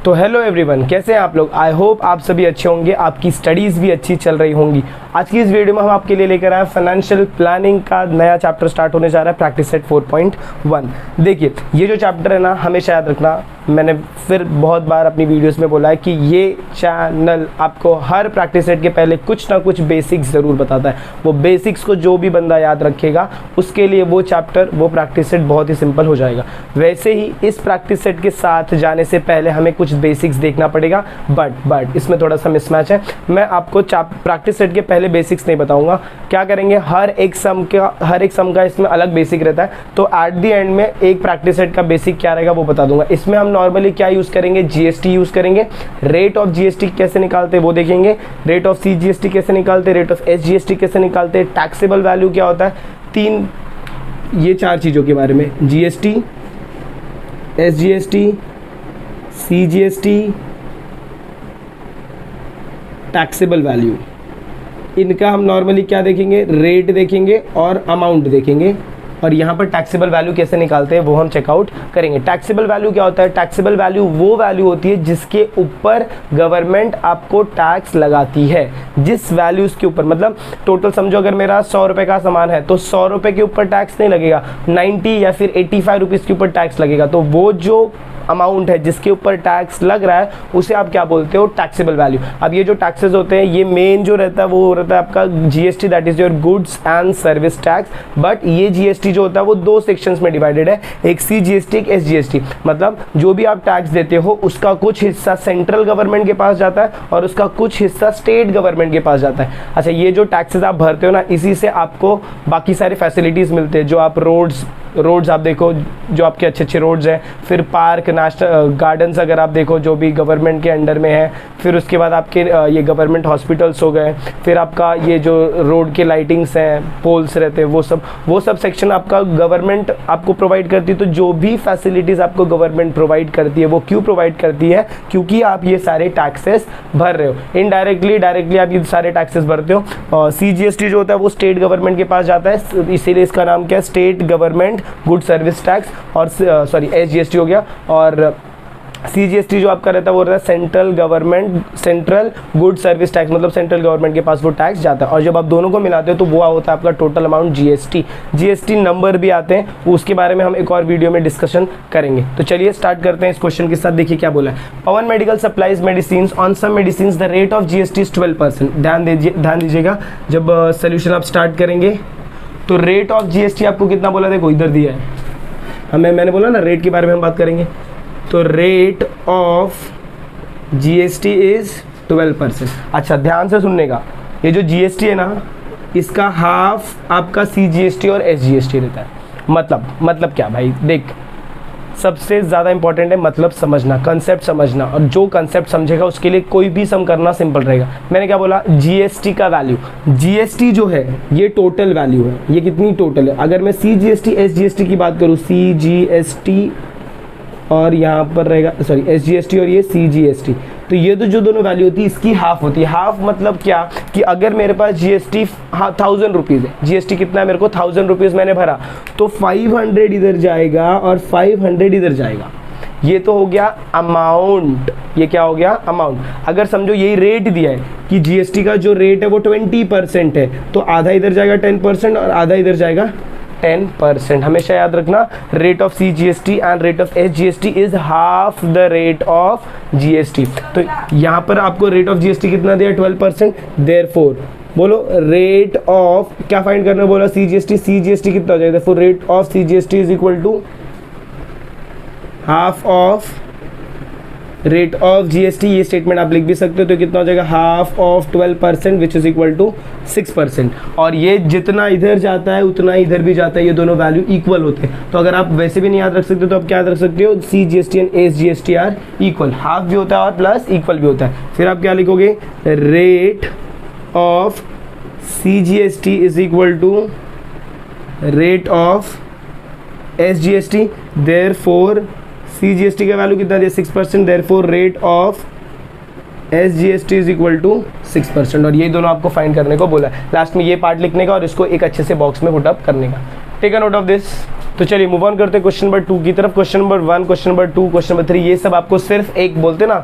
तो hello everyone, कैसे हैं आप लोग। आई होप आप सभी अच्छे होंगे, आपकी स्टडीज़ भी अच्छी चल रही होंगी। आज की इस वीडियो में हम आपके लिए लेकर आए फाइनेंशियल प्लानिंग का नया चैप्टर स्टार्ट होने जा रहा है, प्रैक्टिस सेट 4.1। देखिए, ये जो चैप्टर है ना, हमेशा याद रखना, मैंने फिर बहुत बार अपनी वीडियोस में बोला है कि ये चैनल आपको हर प्रैक्टिस सेट के पहले कुछ ना कुछ बेसिक्स ज़रूर बताता है। वो बेसिक्स को जो भी बंदा याद रखेगा उसके लिए वो चैप्टर, वो प्रैक्टिस सेट बहुत ही सिंपल हो जाएगा। वैसे ही इस प्रैक्टिस सेट के साथ जाने से पहले हमें कुछ बेसिक्स देखना पड़ेगा, बट इसमें थोड़ा सा मिसमैच है। मैं आपको प्रैक्टिस सेट के पहले बेसिक्स नहीं बताऊंगा। क्या करेंगे, हर एक सम का इसमें अलग बेसिक रहता है, तो एट द एंड में एक प्रैक्टिस सेट का बेसिक क्या रहेगा वो बता दूंगा। इसमें हम नॉर्मली क्या यूज़ करेंगे, जीएसटी यूज़ करेंगे। रेट ऑफ जीएसटी कैसे निकालते हैं वो देखेंगे, रेट ऑफ सीजीएसटी कैसे निकालते हैं, रेट ऑफ एसजीएसटी कैसे निकालते हैं, टैक्सेबल वैल्यू क्या होता है, ये चार चीज़ों के बारे में, GST, SGST, CGST, taxable value. इनका हम नॉर्मली क्या देखेंगे, रेट देखेंगे और अमाउंट देखेंगे, और यहाँ पर टैक्सेबल वैल्यू कैसे निकालते हैं वो हम चेकआउट करेंगे। टैक्सेबल वैल्यू क्या होता है, टैक्सेबल वैल्यू वो वैल्यू होती है जिसके ऊपर गवर्नमेंट आपको टैक्स लगाती है। जिस वैल्यूज़ के ऊपर, मतलब टोटल समझो अगर मेरा 100 रुपये का सामान है तो 100 रुपये के ऊपर टैक्स नहीं लगेगा, 90 या फिर 85 रुपीज़ के ऊपर टैक्स लगेगा। तो वो जो अमाउंट है जिसके ऊपर टैक्स लग रहा है उसे आप क्या बोलते हो, टैक्सेबल वैल्यू। अब ये जो टैक्सेस होते हैं, ये मेन जो रहता है वो रहता है आपका GST, that is your goods and service tax. But ये जीएसटी जो होता है वो दो सेक्शंस में डिवाइडेड है, एक सीजीएसटी, एक एसजीएसटी। मतलब जो भी आप टैक्स देते हो उसका कुछ हिस्सा सेंट्रल गवर्नमेंट के पास जाता है और उसका कुछ हिस्सा स्टेट गवर्नमेंट के पास जाता है। अच्छा, ये जो टैक्सेस आप भरते हो ना, इसी से आपको बाकी सारे फैसिलिटीज़ मिलते हैं। जो आप रोड्स आप देखो, जो आपके अच्छे अच्छे रोड्स हैं, फिर पार्क, नेशनल गार्डन्स अगर आप देखो जो भी गवर्नमेंट के अंडर में है, फिर उसके बाद आपके ये गवर्नमेंट हॉस्पिटल्स हो गए, फिर आपका ये जो रोड के लाइटिंग्स हैं, पोल्स रहते हैं, वो सब सेक्शन आपका गवर्नमेंट आपको प्रोवाइड करती है। तो जो भी फैसिलिटीज़ आपको गवर्नमेंट प्रोवाइड करती है वो क्यों प्रोवाइड करती है, क्योंकि आप ये सारे टैक्सेस भर रहे हो। इनडायरेक्टली, डायरेक्टली आप ये सारे टैक्सेस भरते हो। और सीजीएसटी जो होता है वो स्टेट गवर्नमेंट के पास जाता है, इसीलिए इसका नाम क्या है, state government good service tax, और सॉरी एसजीएसटी हो गया। और सीजीएसटी जो आपका रहता है वो रहता है सेंट्रल गुड सर्विस टैक्स, मतलब सेंट्रल गवर्नमेंट के पास वो टैक्स जाता है। और जब आप दोनों को मिलाते हो तो वो होता है आपका टोटल अमाउंट जीएसटी नंबर भी आते हैं, उसके बारे में हम एक और वीडियो में डिस्कशन करेंगे। तो चलिए स्टार्ट करते हैं इस क्वेश्चन के साथ। देखिए क्या बोला है, Pavan medical supplies medicine, on some medicine the rate of GST is 12%। ध्यान दीजिएगा, जब सोल्यूशन आप स्टार्ट करेंगे तो रेट ऑफ जीएसटी आपको कितना बोला, देखो इधर दिया है, मैंने बोला ना रेट के बारे में हम बात करेंगे। तो रेट ऑफ जीएसटी इज 12%। अच्छा, ध्यान से सुनने का, ये जो जीएसटी है ना, इसका हाफ आपका सीजीएसटी और एसजीएसटी रहता है। मतलब क्या भाई, देख सबसे ज़्यादा इंपॉर्टेंट है मतलब समझना, कंसेप्ट समझना, और जो कंसेप्ट समझेगा उसके लिए कोई भी सम करना सिंपल रहेगा। मैंने क्या बोला, जीएसटी का वैल्यू, जीएसटी जो है ये टोटल वैल्यू है, ये कितनी टोटल है। अगर मैं सीजीएसटी एसजीएसटी की बात करूँ, सीजीएसटी और यहाँ पर रहेगा सॉरी एसजीएसटी और ये सीजीएसटी, तो ये तो जो दोनों वैल्यू होती है इसकी हाफ होती है। हाफ मतलब क्या, कि अगर मेरे पास जीएसटी 1000 रुपीज़ है, जीएसटी कितना है मेरे को 1000 रुपीज़ मैंने भरा, तो 500 इधर जाएगा और 500 इधर जाएगा। ये तो हो गया अमाउंट, ये क्या हो गया, अमाउंट। अगर समझो यही रेट दिया है कि जीएसटी का जो रेट है वो 20% है, तो आधा इधर जाएगा 10% और आधा इधर जाएगा 10%। हमेशा याद रखना, rate of CGST and rate of SGST is half the rate of GST. तो यहाँ पर आपको रेट ऑफ जीएसटी कितना दिया, 12%। देयरफॉर बोलो रेट ऑफ क्या फाइंड करना बोला, सीजीएसटी कितना हो जाएगा, therefore rate of CGST is equal to half of rate of GST. ये स्टेटमेंट आप लिख भी सकते हो, तो कितना हो जाएगा, half of 12% which is equal to 6%। और ये जितना इधर जाता है उतना इधर भी जाता है, ये दोनों वैल्यू इक्वल होते हैं। तो अगर आप वैसे भी नहीं याद रख सकते तो आप क्या याद रख सकते हो, CGST and SGST are equal, half भी होता है और प्लस इक्वल भी होता है। फिर आप क्या लिखोगे, rate of CGST is equal to rate of SGST, therefore CGST का वैल्यू कितना दिया, 6%, therefore rate of SGST is equal to 6%। और ये दोनों आपको फाइंड करने को बोला है। लास्ट में ये पार्ट लिखने का और इसको एक अच्छे से बॉक्स में पुट अप करने का। Take a note of this. तो चलिए मूव ऑन करते हैं क्वेश्चन नंबर 2 की तरफ। Question number 1, question number 2, question number 3, ये सब आपको सिर्फ एक बोलते ना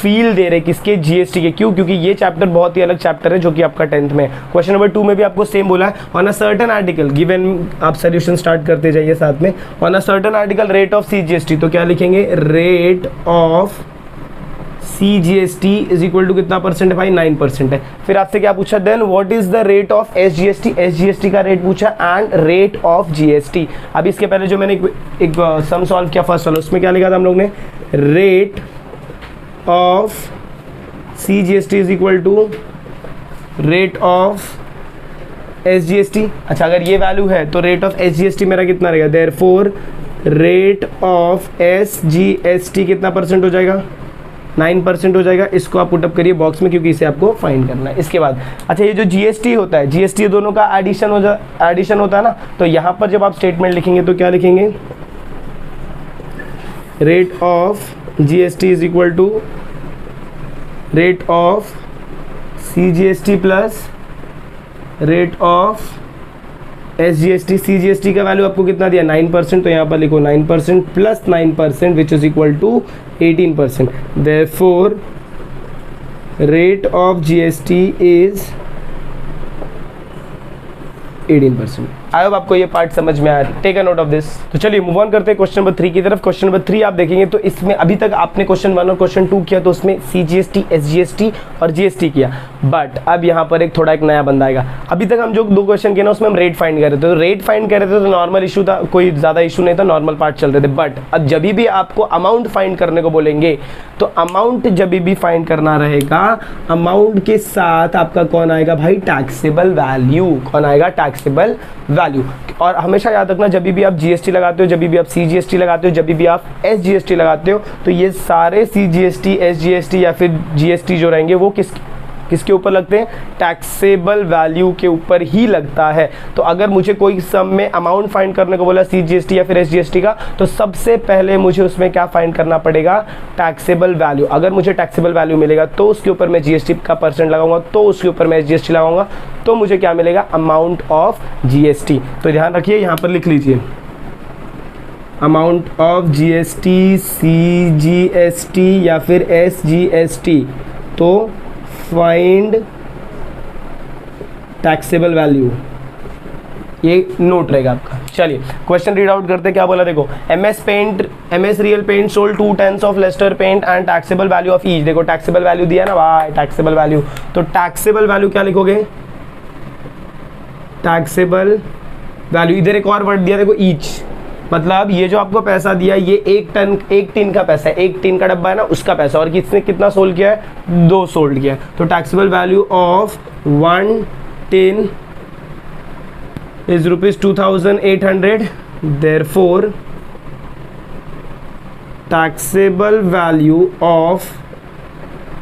फील दे रहे किसके, जीएसटी के। क्यों? क्योंकि ये चैप्टर बहुत ही अलग चैप्टर है जो कि आपका 10th में। क्वेश्चन नंबर 2 में भी आपको सेम बोला है, on a certain article given, आप सोल्यूशन स्टार्ट करते जाइए साथ में। On a certain article rate of CGST, तो क्या लिखेंगे, rate of CGST is equal to कितना परसेंट है भाई, 9% है। फिर आपसे क्या पूछा, then what is the rate of SGST, SGST का रेट पूछा, एंड रेट ऑफ GST। अब इसके पहले जो मैंने एक सम सॉल्व किया फर्स्ट वाला, उसमें क्या लिखा था हम लोग ने, rate of CGST is equal to rate of SGST। अच्छा, अगर ये वैल्यू है तो रेट ऑफ SGST मेरा कितना रहेगा, देयरफॉर रेट ऑफ SGST कितना परसेंट हो जाएगा, 9% हो जाएगा। इसको आप पुटअप करिए बॉक्स में, क्योंकि इसे आपको फाइंड करना है। इसके बाद अच्छा, ये जो GST होता है, GST दोनों का एडिशन होता है ना, तो यहाँ पर जब आप स्टेटमेंट लिखेंगे तो क्या लिखेंगे, rate of GST is equal to rate of CGST plus rate of SGST। CGST का वैल्यू आपको कितना दिया, 9%, तो यहाँ पर लिखो 9% plus 9% which is equal to 18%। Therefore rate of GST is 18%। I hope आपको ये पार्ट समझ में आया, take a note of this. तो चलिए मूव ऑन करते हैं क्वेश्चन नंबर 3 की तरफ। क्वेश्चन नंबर 3 आप देखेंगे तो इसमें अभी तक आपने क्वेश्चन 1 और क्वेश्चन 2 किया, तो उसमें CGST, SGST और GST किया, बट अब यहाँ पर एक नया बंदा आएगा। अभी तक हम जो 2 क्वेश्चन किए ना, उसमें हम रेट फाइंड कर रहे थे, तो रेट फाइंड कर रहे थे तो नॉर्मल इशू था, कोई ज़्यादा इशू नहीं था, नॉर्मल पार्ट चल रहे थे। बट अब जब भी आपको अमाउंट फाइंड करने को बोलेंगे, तो अमाउंट जब भी फाइंड करना रहेगा, अमाउंट के साथ आपका कौन आएगा भाई, टैक्सेबल वैल्यू। कौन आएगा, टैक्सेबल वैल्यू। और हमेशा याद रखना, जब भी आप GST लगाते हो, जब भी आप CGST लगाते हो, जब भी आप SGST लगाते हो, तो ये सारे CGST, SGST या फिर GST जो रहेंगे वो किसके ऊपर लगते हैं, टैक्सेबल वैल्यू के ऊपर ही लगता है। तो अगर मुझे कोई सम में अमाउंट फाइंड करने को बोला CGST या फिर SGST का, तो सबसे पहले मुझे उसमें क्या फाइंड करना पड़ेगा, टैक्सेबल वैल्यू। अगर मुझे टैक्सेबल वैल्यू मिलेगा तो उसके ऊपर मैं GST का परसेंट लगाऊंगा, तो उसके ऊपर मैं SGST लगाऊंगा, तो मुझे क्या मिलेगा, अमाउंट ऑफ GST। तो ध्यान रखिए, यहाँ पर लिख लीजिए अमाउंट ऑफ GST, CGST या फिर SGST, तो फाइंड टैक्सेबल वैल्यू, ये नोट रहेगा आपका। चलिए क्वेश्चन रीड आउट करते, क्या बोला देखो, MS real paint sold 2 tons of lustre paint and taxable value of each. देखो टैक्सेबल वैल्यू दिया ना भाई, टैक्सेबल वैल्यू, तो टैक्सेबल वैल्यू क्या लिखोगे, टैक्सेबल वैल्यू, इधर एक और वर्ड दिया देखो, ईच, मतलब ये जो आपको पैसा दिया, ये 1 टिन का पैसा है, 1 टिन का डब्बा है ना, उसका पैसा, और किसने कितना सोल्ड किया है, 2 सोल्ड किया है। तो taxable value of 1 tin is ₹2800। Therefore taxable value of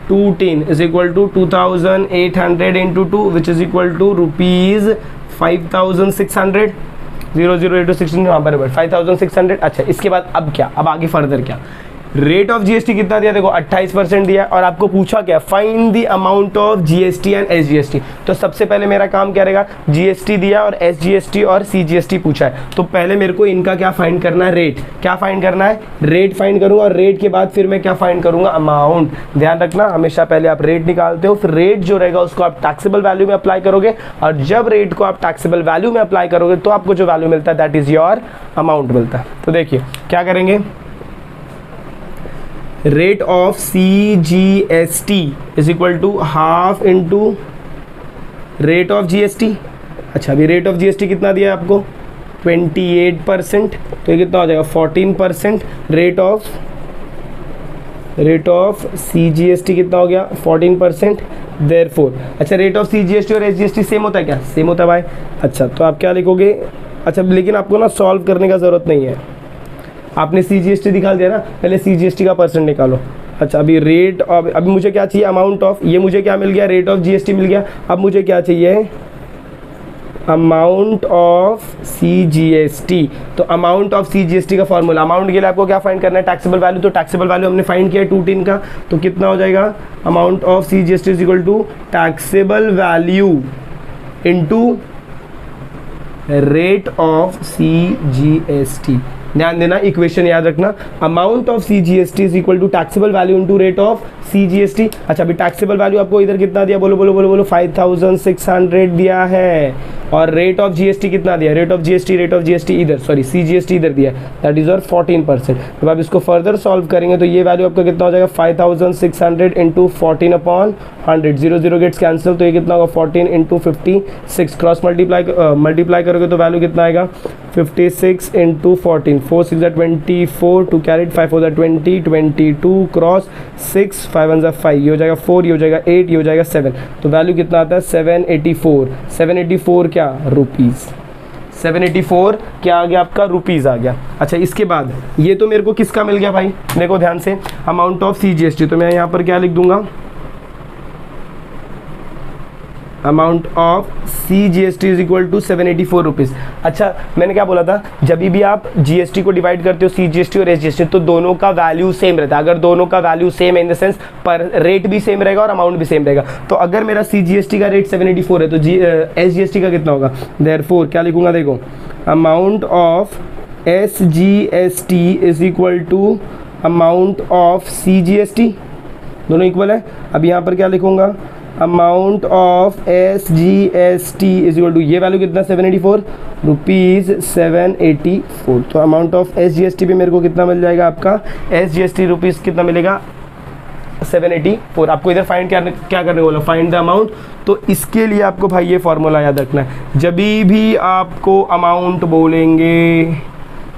2 tin is equal to 2800 into 2 which is equal to ₹5600। 008216, हाँ बराबर 5600। अच्छा, इसके बाद अब क्या, अब आगे फर्दर क्या, रेट ऑफ GST कितना दिया, देखो 28% दिया, और आपको पूछा क्या, find the amount of GST and SGST। तो सबसे पहले मेरा काम क्या रहेगा, GST दिया और SGST और CGST पूछा है, तो पहले मेरे को इनका क्या फाइंड करना है, रेट। क्या फाइंड करना है, रेट फाइंड करूंगा, और रेट के बाद फिर मैं क्या फाइंड करूंगा, अमाउंट। ध्यान रखना, हमेशा पहले आप रेट निकालते हो, फिर रेट जो रहेगा उसको आप टैक्सेबल वैल्यू में अप्लाई करोगे, और जब रेट को आप टैक्सेबल वैल्यू में अप्लाई करोगे तो आपको जो वैल्यू मिलता है दैट इज योर अमाउंट मिलता है। तो देखिए क्या करेंगे, rate of CGST is equal to half into rate of GST। अच्छा, अभी रेट ऑफ GST कितना दिया है आपको, 28%, तो ये कितना हो जाएगा 14%। रेट ऑफ CGST कितना हो गया, 14%। देयरफॉर अच्छा, रेट ऑफ CGST और SGST सेम होता है क्या, सेम होता है भाई। अच्छा, तो आप क्या लिखोगे, अच्छा लेकिन आपको ना सॉल्व करने का ज़रूरत नहीं है, आपने CGST दिखा दिया ना, पहले CGST का परसेंट निकालो। अच्छा, अभी रेट ऑफ, अभी मुझे क्या चाहिए, अमाउंट ऑफ, ये मुझे क्या मिल गया, रेट ऑफ GST मिल गया। अब मुझे क्या चाहिए, अमाउंट ऑफ CGST। तो अमाउंट ऑफ CGST का फॉर्मूला, अमाउंट के लिए आपको क्या फाइंड करना है, टैक्सेबल वैल्यू। तो टैक्सेबल वैल्यू हमने फाइंड किया है 2 टिन का, तो कितना हो जाएगा, amount of CGST is equal to taxable value into rate of CGST। ध्यान देना, इक्वेशन याद रखना, amount of CGST is equal to taxable value into rate of CGST। अच्छा अभी टैक्सेबल वैल्यू आपको इधर कितना दिया, बोलो बोलो बोलो बोलो, 5600 दिया है, और रेट ऑफ GST कितना दिया, रेट ऑफ GST इधर, सॉरी CGST इधर दिया, दैट इज और 14%। जब आप इसको फर्दर सॉल्व करेंगे तो ये वैल्यू आपका कितना हो जाएगा, 5600 इंटू 14/100, 0 गेट्स कैंसिल, तो ये कितना होगा 14 इंटू 56, क्रॉस मल्टीप्लाई करोगे तो वैल्यू कितना आएगा 56 इंटू 14, 4 6 24, 2 कैरेट 5 4 20, 22 क्रॉस 6 5 1 5, ये हो जाएगा 4, ये हो जाएगा 8, ये हो जाएगा 7, तो वैल्यू कितना आता है 784 क्या रुपीज़, 784 क्या आ गया आपका, रुपीज़ आ गया। अच्छा इसके बाद ये तो मेरे को किसका मिल गया भाई, देखो ध्यान से, अमाउंट ऑफ CGST, तो मैं यहाँ पर क्या लिख दूंगा, amount of CGST is equal to 784 rupees. अच्छा मैंने क्या बोला था, जब भी आप GST को डिवाइड करते हो CGST और SGST, तो दोनों का वैल्यू सेम रहता है। अगर दोनों का वैल्यू सेम है इन द सेंस पर रेट भी सेम रहेगा और अमाउंट भी सेम रहेगा, तो अगर मेरा CGST का रेट 784 है तो SGST का कितना होगा, देयरफॉर क्या लिखूंगा, देखो amount of SGST is equal to amount of CGST, दोनों इक्वल है। अब यहाँ पर क्या लिखूंगा, amount of SGST is equal to, ये वैल्यू कितना 784 रुपीज़ 784, तो अमाउंट ऑफ SGST भी मेरे को कितना मिल जाएगा, आपका SGST रुपीज़ कितना मिलेगा 784। आपको इधर फाइंड क्या करने बोला, फाइंड द अमाउंट, तो इसके लिए आपको भाई ये फॉर्मूला याद रखना है, जब भी आपको अमाउंट बोलेंगे,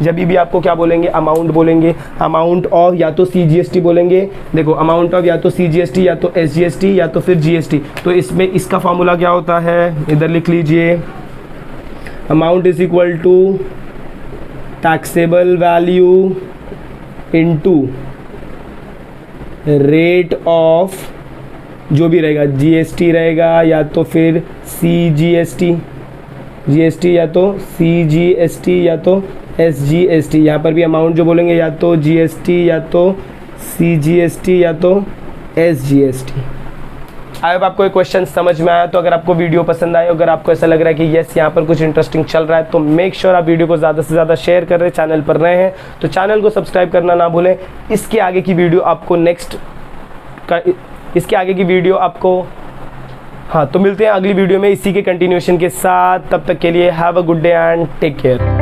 जब भी आपको क्या बोलेंगे, अमाउंट बोलेंगे, अमाउंट ऑफ या तो CGST बोलेंगे, देखो अमाउंट ऑफ या तो CGST या तो SGST या तो फिर GST, तो इसमें इसका फॉर्मूला क्या होता है, इधर लिख लीजिए, amount is equal to taxable value into rate of, जो भी रहेगा GST रहेगा या तो फिर GST या तो CGST या तो SGST, यहाँ पर भी अमाउंट जो बोलेंगे या तो GST या तो CGST या तो SGST। आई होप आपको ये क्वेश्चन समझ में आया। तो अगर आपको वीडियो पसंद आए, अगर आपको ऐसा लग रहा है कि यस यहाँ पर कुछ इंटरेस्टिंग चल रहा है, तो मेक श्योर आप वीडियो को ज़्यादा से ज़्यादा शेयर कर रहे हैं। चैनल पर नए हैं तो चैनल को सब्सक्राइब करना ना भूलें। इसके आगे की वीडियो आपको हाँ, तो मिलते हैं अगली वीडियो में इसी के कंटिन्यूएशन के साथ। तब तक के लिए have a good day and take care.